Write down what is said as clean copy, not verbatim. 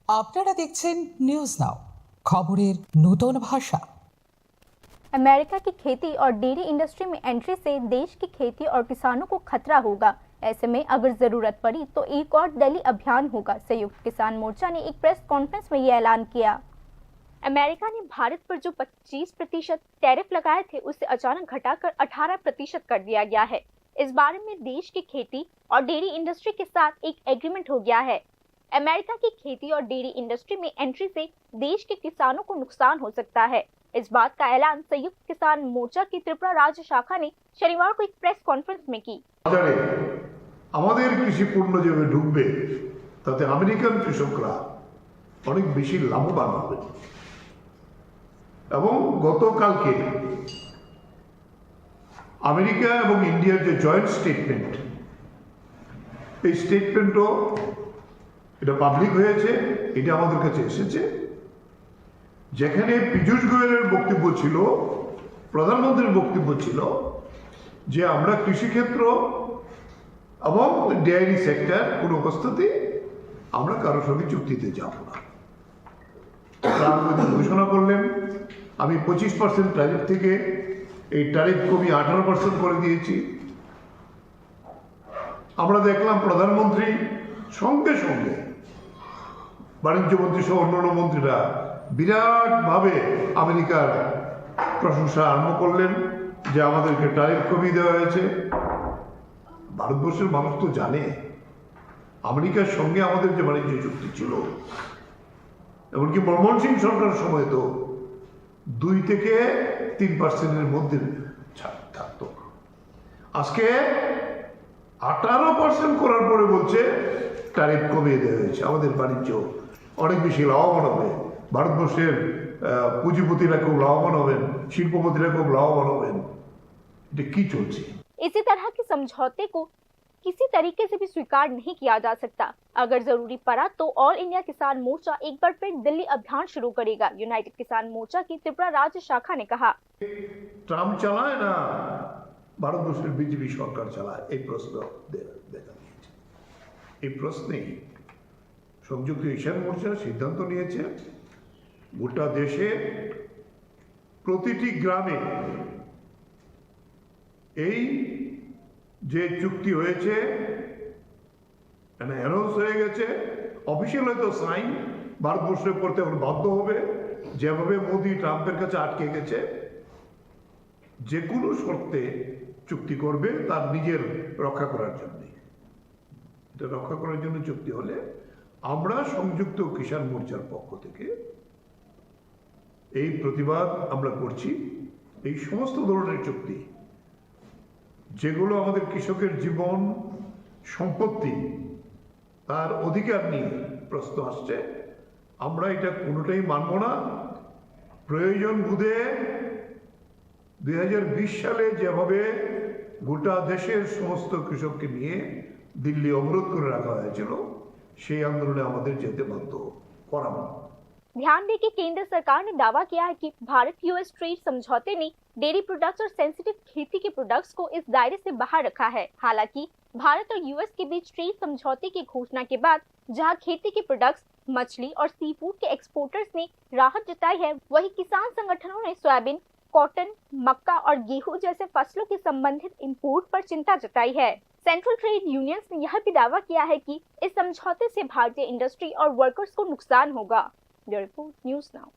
আপনারা দেখছেন news now, খবরের নতুন ভাষা। अमेरिका की खेती और डेयरी इंडस्ट्री में एंट्री से देश की खेती और किसानों को खतरा होगा। ऐसे में अगर जरूरत पड़ी तो एक और दिल्ली अभियान होगा। संयुक्त किसान मोर्चा ने एक प्रेस कॉन्फ्रेंस में ये ऐलान किया। अमेरिका ने भारत पर जो 25% टैरिफ लगाए थे उसे अचानक घटाकर 18% कर दिया गया है। इस बारे में देश की खेती और डेयरी इंडस्ट्री के साथ एक एग्रीमेंट हो गया है। अमेरिका की खेती और डेयरी इंडस्ट्री में एंट्री से देश के किसानों को नुकसान हो सकता है। इस बात का ऐलान संयुक्त किसान मोर्चा की त्रिपुरा राज्य शाखा ने शनिवार को एक प्रेस कॉन्फ्रेंस में की। আমাদের কৃষি পণ্য যেভাবে ঢুকবে তাতে আমেরিকান কৃষকরা অনেক বেশি লাভবান হবে এবং গতকালকে আমেরিকা এবং ইন্ডিয়ার যে জয়েন্ট স্টেটমেন্ট, এই স্টেটমেন্টও এটা পাবলিক হয়েছে, এটা আমাদের কাছে এসেছে, যেখানে পীযূষ গোয়েলের বক্তব্য ছিল, প্রধানমন্ত্রীর বক্তব্য ছিল যে আমরা কৃষিক্ষেত্র এবং ডেয়ারি সেক্টর কোনো অবস্থাতেই আমরা কারোর সঙ্গে চুক্তিতে যাব না। প্রধানমন্ত্রী ঘোষণা করলেন আমি 25% ট্যারিফ থেকে এই ট্যারিফ কমিয়ে 18% করে দিয়েছি। আমরা দেখলাম প্রধানমন্ত্রী সঙ্গে সঙ্গে বাণিজ্যমন্ত্রী সহ অন্যান্য মন্ত্রীরা বিরাটভাবে আমেরিকার প্রশংসা আরম্ভ করলেন যে আমাদেরকে ট্যারিফ কমিয়ে দেওয়া হয়েছে। ভারতবর্ষের মানুষ তো জানে আমেরিকার সঙ্গে আমাদের যে বাণিজ্য চুক্তি ছিল, এমনকি মনমোহন সিং সরকারের সময় তো 2 থেকে 3% মধ্যে ছাড় থাকতো। আজকে 18% করার পরে বলছে ট্যারিফ কমিয়ে দেওয়া হয়েছে, আমাদের বাণিজ্য অনেক বেশি লাভবান হবে, ভারতবর্ষের পুঁজিপতিরা খুব লাভবান হবেন, শিল্পপতিরা খুব লাভবান হবেন। এটা কি চলছে? इसी तरह के समझौते को किसी तरीके से भी स्वीकार नहीं किया जा सकता। अगर जरूरी पड़ा तो ऑल इंडिया किसान मोर्चा एक बार फिर दिल्ली अभियान शुरू करेगा। यूनाइटेड किसान मोर्चा की त्रिपुरा राज्य शाखा ने कहा, ট্রাম্প চালায় না ভারতবর্ষের বিজেপি সরকার চালায়, এই প্রশ্ন দেখা দিয়েছে। এই প্রশ্নেই সংযুক্ত কিষাণ মোর্চা সিদ্ধান্ত নিয়েছে গোটা দেশে প্রতিটি গ্রামে এই যে চুক্তি হয়েছে অ্যানাউন্স হয়ে গেছে, অফিসিয়াল হয়তো সাইন ভারতবর্ষে করতে এখন বাধ্য হবে, যেভাবে মোদি ট্রাম্পের কাছে আটকে গেছে। যে কোনো শর্তে চুক্তি করবে তার নিজের রক্ষা করার জন্য। এটা রক্ষা করার জন্য চুক্তি হলে আমরা সংযুক্ত কিষাণ মোর্চার পক্ষ থেকে এই প্রতিবাদ আমরা করছি। এই সমস্ত ধরনের চুক্তি যেগুলো আমাদের কৃষকের জীবন সম্পত্তি তার অধিকার নিয়ে প্রশ্ন আসছে, আমরা এটা কোনোটাই মানব না। প্রয়োজন বুঝে 2020 সালে যেভাবে গোটা দেশের সমস্ত কৃষককে নিয়ে দিল্লি অবরোধ করে রাখা হয়েছিল, সেই আন্দোলনে আমাদের যেতে বাধ্য করানো। ध्यान दें कि केंद्र सरकार ने दावा किया है कि भारत यूएस ट्रेड समझौते ने डेयरी प्रोडक्ट्स और सेंसिटिव खेती के प्रोडक्ट्स को इस दायरे से बाहर रखा है। हालांकि भारत और यूएस के बीच ट्रेड समझौते की घोषणा के बाद जहां खेती के प्रोडक्ट्स, मछली और सी फूड के एक्सपोर्टर्स ने राहत जताई है, वहीं किसान संगठनों ने सोयाबीन, कॉटन, मक्का और गेहूं जैसे फसलों के संबंधित इंपोर्ट पर चिंता जताई है। सेंट्रल ट्रेड यूनियंस ने यह भी दावा किया है कि इस समझौते से भारतीय इंडस्ट्री और वर्कर्स को नुकसान होगा। Bureau report, news now.